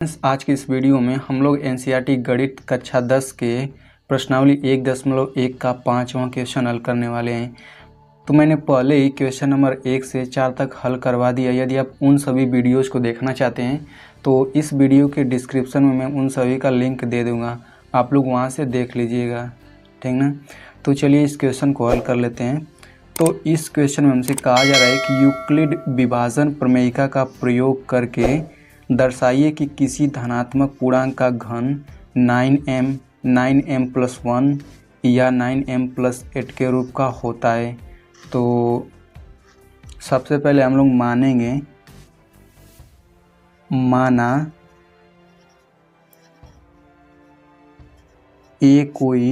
आज की इस वीडियो में हम लोग एनसीईआरटी गणित कक्षा 10 के प्रश्नावली 1.1 का 5वां क्वेश्चन हल करने वाले हैं। तो मैंने पहले ही क्वेश्चन नंबर 1 से 4 तक हल करवा दिया। यदि आप उन सभी वीडियोस को देखना चाहते हैं तो इस वीडियो के डिस्क्रिप्शन में मैं उन सभी का लिंक दे दूँगा, आप लोग वहाँ से देख लीजिएगा, ठीक ना। तो चलिए इस क्वेश्चन को हल कर लेते हैं। तो इस क्वेश्चन में हमसे कहा जा रहा है कि यूक्लिड विभाजन प्रमेयिका का प्रयोग करके दर्शाइए कि किसी धनात्मक पूर्णांक का घन 9m 9m+1 या 9m+8 के रूप का होता है। तो सबसे पहले हम लोग मानेंगे, माना ए कोई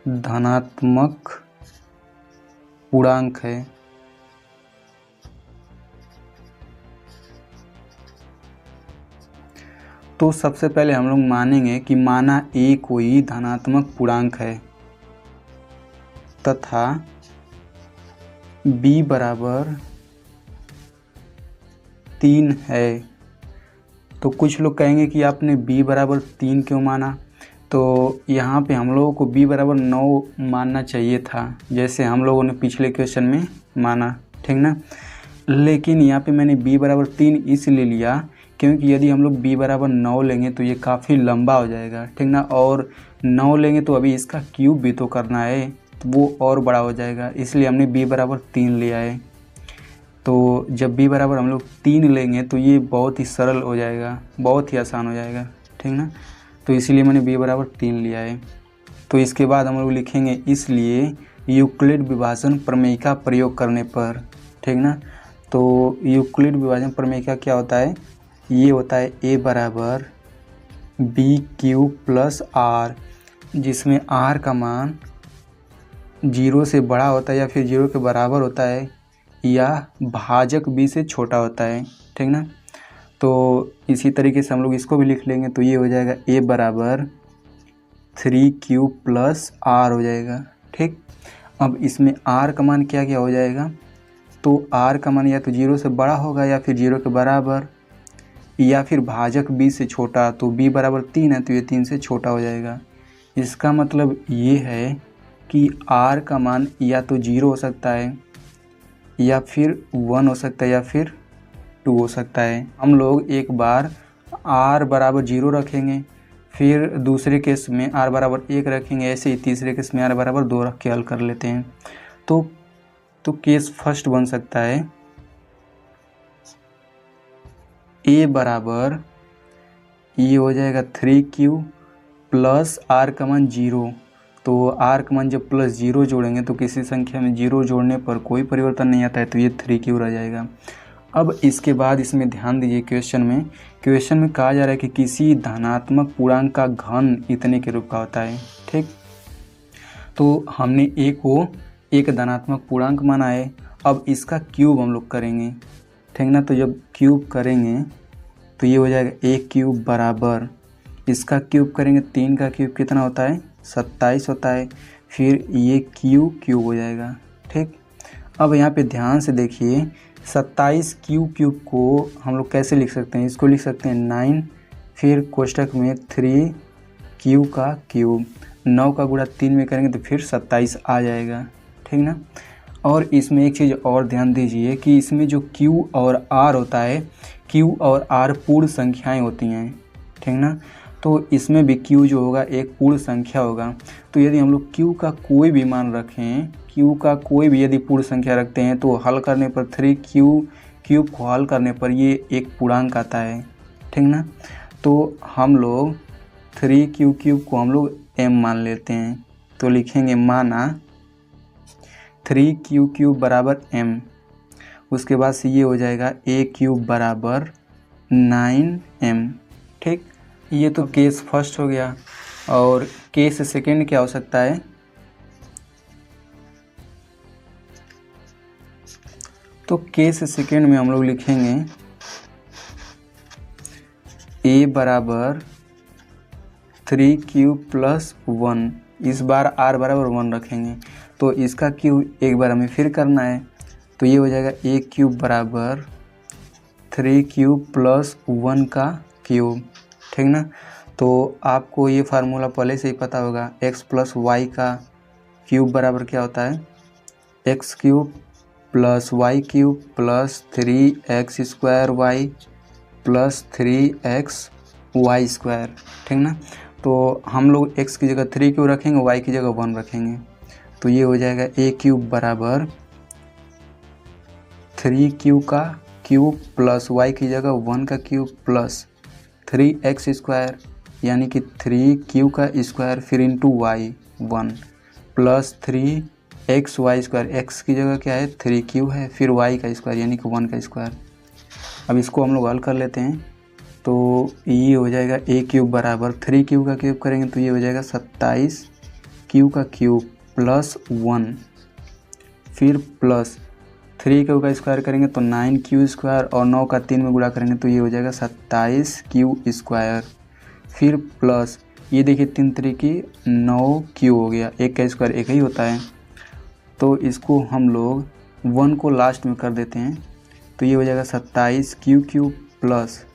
धनात्मक पूर्णांक है। तो सबसे पहले हम लोग मानेंगे कि माना ए कोई धनात्मक पूर्णांक है तथा b बराबर 3 है। तो कुछ लोग कहेंगे कि आपने b बराबर 3 क्यों माना। तो यहाँ पे हम लोगों को b बराबर 9 मानना चाहिए था, जैसे हम लोगों ने पिछले क्वेश्चन में माना, ठीक ना। लेकिन यहाँ पे मैंने b बराबर 3 इसलिए लिया क्योंकि यदि हम लोग b बराबर 9 लेंगे तो ये काफ़ी लंबा हो जाएगा, ठीक ना। और 9 लेंगे तो अभी इसका क्यूब भी तो करना है, तो वो और बड़ा हो जाएगा, इसलिए हमने b बराबर 3 लिया है। तो जब b बराबर हम लोग 3 लेंगे तो ये बहुत ही सरल हो जाएगा, बहुत ही आसान हो जाएगा, ठीक ना। तो इसलिए मैंने b बराबर 3 लिया है। तो इसके बाद हम लोग लिखेंगे इसलिए यूक्लिड विभाजन प्रमेयिका प्रयोग करने पर, ठीक ना। तो यूक्लिड विभाजन प्रमेयिका क्या होता है, ये होता है a बराबर b³ + r, जिसमें r का मान 0 से बड़ा होता है या फिर 0 के बराबर होता है या भाजक b से छोटा होता है, ठीक ना। तो इसी तरीके से हम लोग इसको भी लिख लेंगे, तो ये हो जाएगा a बराबर 3³ + r हो जाएगा, ठीक। अब इसमें r का मान क्या क्या हो जाएगा, तो r का मान या तो 0 से बड़ा होगा या फिर 0 के बराबर या फिर भाजक b से छोटा। तो b बराबर 3 है तो ये 3 से छोटा हो जाएगा। इसका मतलब ये है कि r का मान या तो 0 हो सकता है या फिर 1 हो सकता है या फिर 2 हो सकता है। हम लोग एक बार r बराबर 0 रखेंगे, फिर दूसरे केस में r बराबर 1 रखेंगे, ऐसे ही तीसरे केस में r बराबर 2 रख के हल कर लेते हैं। तो केस फर्स्ट बन सकता है a बराबर, ये हो जाएगा 3³ + r का मान 0। तो r का मान जब +0 जोड़ेंगे तो किसी संख्या में 0 जोड़ने पर कोई परिवर्तन नहीं आता है, तो ये 3³ रह जाएगा। अब इसके बाद इसमें ध्यान दीजिए, क्वेश्चन में कहा जा रहा है कि किसी धनात्मक पूर्णांक का घन इतने के रूप का होता है, ठीक। तो हमने a को एक धनात्मक पूर्णांक माना है, अब इसका क्यूब हम लोग करेंगे, ठीक ना। तो जब क्यूब करेंगे तो ये हो जाएगा a³ बराबर, इसका क्यूब करेंगे 3 का क्यूब कितना होता है 27 होता है, फिर ये क्यूब हो जाएगा, ठीक। अब यहाँ पे ध्यान से देखिए, 27 क्यूब को हम लोग कैसे लिख सकते हैं, इसको लिख सकते हैं 9, फिर कोष्ठक में 3 का क्यूब, 9 का गुणा 3 में करेंगे तो फिर 27 आ जाएगा, ठीक ना। और इसमें एक चीज़ और ध्यान दीजिए कि इसमें जो Q और R होता है, Q और R पूर्ण संख्याएं होती हैं, ठीक ना। तो इसमें भी Q जो होगा एक पूर्ण संख्या होगा। तो यदि हम लोग Q का कोई भी मान रखें, Q का कोई भी यदि पूर्ण संख्या रखते हैं तो हल करने पर 3Q³ को हल करने पर ये एक पूर्णांक आता है, ठीक ना। तो हम लोग 3Q³ को हम लोग m मान लेते हैं, तो लिखेंगे माना 3Q³ बराबर m, उसके बाद से ये हो जाएगा a³ बराबर 9m, ठीक। ये तो केस फर्स्ट हो गया। और केस सेकंड क्या हो सकता है, तो केस सेकंड में हम लोग लिखेंगे a बराबर 3³ + 1, इस बार r बराबर 1 रखेंगे, तो इसका क्यूब एक बार हमें फिर करना है, तो ये हो जाएगा a³ बराबर 3 क्यूब प्लस 1 का क्यूब, ठीक ना। तो आपको ये फार्मूला पहले से ही पता होगा, x प्लस वाई का क्यूब बराबर क्या होता है, x cube plus y cube plus 3x square y plus 3x y square, ठीक ना। तो हम लोग x की जगह 3 क्यूब रखेंगे, y की जगह 1 रखेंगे, तो ये हो जाएगा a क्यूब बराबर 3 क्यूब का क्यूब प्लस y की जगह 1 का क्यूब प्लस 3x स्क्वायर यानी कि 3 क्यूब का स्क्वायर फिर into y 1 plus 3x y square, x की जगह क्या है 3 क्यूब है, फिर y का स्क्वायर यानी कि 1 का स्क्वायर। अब इसको हम लोग हल कर लेते हैं, तो ये हो जाएगा a क्यूब बराबर 3 क्यूब का क्यूब करेंगे तो ये हो जाएगा 27 क्यूब का क्यूब प्लस 1 फिर प्लस 3 क्यूब का स्क्वायर करेंगे तो 9 क्यू स्क्वायर और 9 का 3 में गुणा करेंगे तो ये हो जाएगा 27 क्यू स्क्वायर, फिर प्लस ये देखिए 3 तरीके 9 क्यू हो गया, एक का स्क्वायर एक ही होता है, तो इसको हम लोग 1 को लास्ट में कर देते हैं तो ये हो जाएगा 27 Q cube plus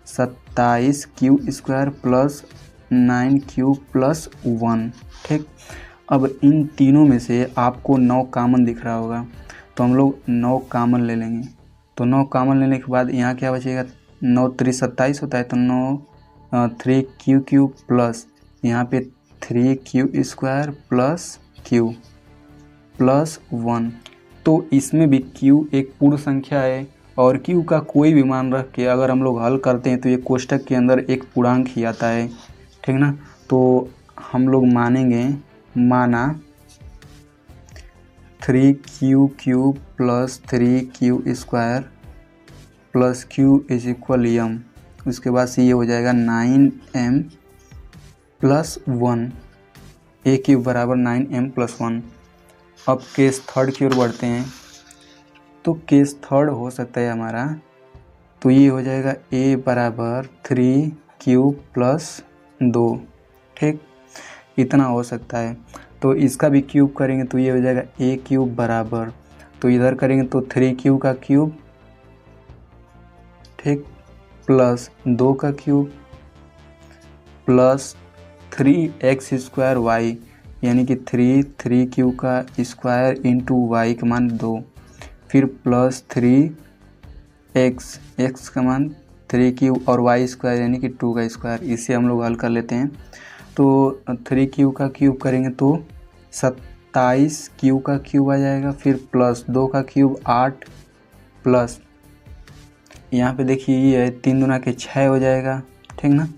27 Q square plus 9 Q plus 1, ठीक। अब इन तीनों में से आपको 9 कामन दिख रहा होगा तो हम लोग 9 कामन ले लेंगे, तो 9 कामन लेने के बाद यहाँ क्या बचेगा, 9 3 27 होता है तो 9 3 क्यू क्यूब प्लस यहाँ पे 3 Q square plus Q plus 1, तो इसमें भी q एक पूर्ण संख्या है और q का कोई भी मान रख के अगर हम लोग हल करते हैं तो ये कोष्ठक के अंदर एक पूर्णांक ही आता है, ठीक ना। तो हम लोग मानेंगे, माना 3 Q cube plus 3 Q square plus q is equal m, उसके बाद से ये हो जाएगा 9m प्लस 1, a क्यूब बराबर 9m प्लस 1। अब केस थर्ड की ओर बढ़ते हैं, तो केस थर्ड हो सकता है हमारा, तो ये हो जाएगा a बराबर 3 क्यूब प्लस 2, ठीक, इतना हो सकता है। तो इसका भी क्यूब करेंगे तो ये हो जाएगा a क्यूब बराबर, तो इधर करेंगे तो 3 क्यूब का क्यूब, ठीक, प्लस 2 का cube plus 3x square Y यानी कि 3 क्यूब का स्क्वायर इंटू वाई का मान 2, फिर प्लस 3x का मान 3 क्यूब और वाई स्क्वायर यानी कि 2 का स्क्वायर, इसे हम लोग हल कर लेते हैं। तो 3 क्यूब का क्यूब करेंगे तो 27 क्यूब का क्यूब आ जाएगा, फिर प्लस 2 का क्यूब 8 प्लस यहाँ पे देखिए ये है 3 दूना के 6 हो जाएगा, ठीक ना।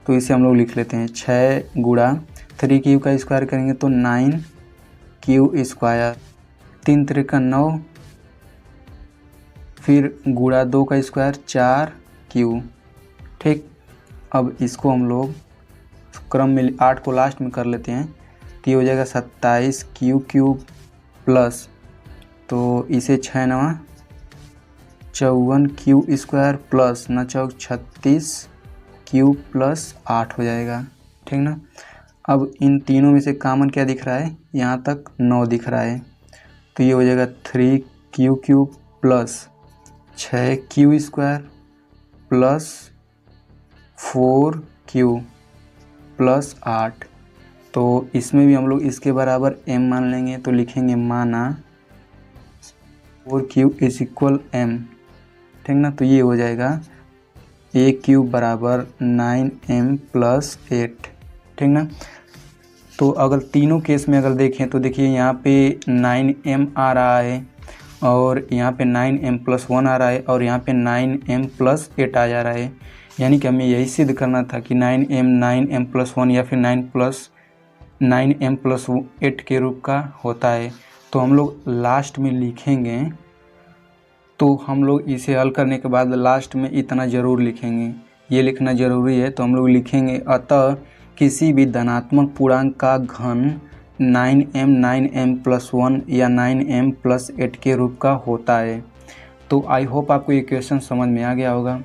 तो इसे हम लोग लिख लेते हैं 6 गुणा 3 क्यूब का स्क्वायर करेंगे तो 9 क्यूब स्क्वायर, 3 त्रिका 9, फिर गुणा 2 का स्क्वायर 4 क्यू, ठीक। अब इसको हम लोग क्रम में 8 को लास्ट में कर लेते हैं तो ये हो जाएगा 27 क्यू क्यूब प्लस, तो इसे 6 9 54 क्यू स्क्वायर प्लस 9 चौक 36 क्यू प्लस 8 हो जाएगा, ठीक ना। अब इन तीनों में से कॉमन क्या दिख रहा है, यहाँ तक 9 दिख रहा है, तो ये हो जाएगा 3 Q cube plus 6 Q square plus 4 Q plus 8, तो इसमें भी हम लोग इसके बराबर m मान लेंगे, तो लिखेंगे माना 4 क्यू इज इक्वल m, ठीक ना। तो ये हो जाएगा a क्यूब बराबर 9m प्लस 8, ठीक ना। तो अगर तीनों केस में अगर देखें तो देखिए यहाँ पे 9m आ रहा है और यहाँ पे 9m प्लस 1 आ रहा है और यहाँ पे 9m प्लस 8 आ जा रहा है, यानी कि हमें यही सिद्ध करना था कि 9m प्लस 1 या फिर 9m प्लस 8 के रूप का होता है। तो हम लोग लास्ट में लिखेंगे, तो हम लोग इसे हल करने के बाद लास्ट में इतना ज़रूर लिखेंगे, ये लिखना ज़रूरी है। तो हम लोग लिखेंगे अतः किसी भी धनात्मक पूर्णांक का घन 9m प्लस 1 या 9m प्लस 8 के रूप का होता है। तो आई होप आपको ये क्वेश्चन समझ में आ गया होगा।